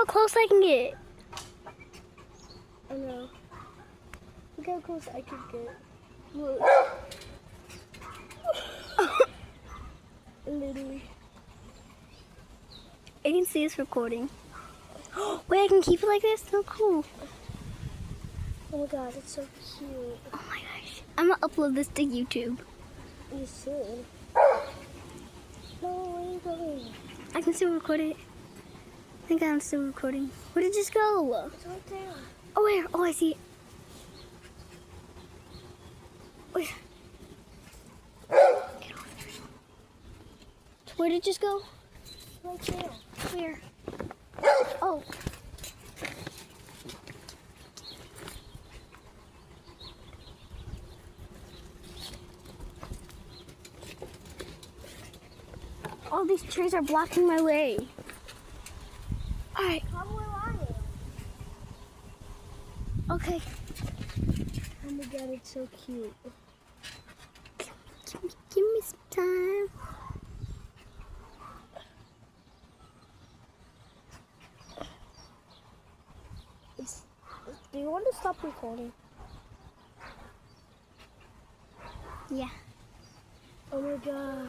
close I can get. I know. Look how close I can get. Look. Literally. I can see it's recording. Wait, I can keep it like this? So cool. Oh my god, it's so cute. Oh my gosh. I'm gonna upload this to YouTube. You should. No, where are you going? I can still record it. I think I'm still recording. Where did it just go? It's right there. Oh, where? Oh, I see it. Where? Where did it just go? Right there. Where? Oh. All these trees are blocking my way. All right. Come where I am. Okay. Oh my god, it's so cute. Give me some time. Do you want to stop recording? Yeah. Oh my god.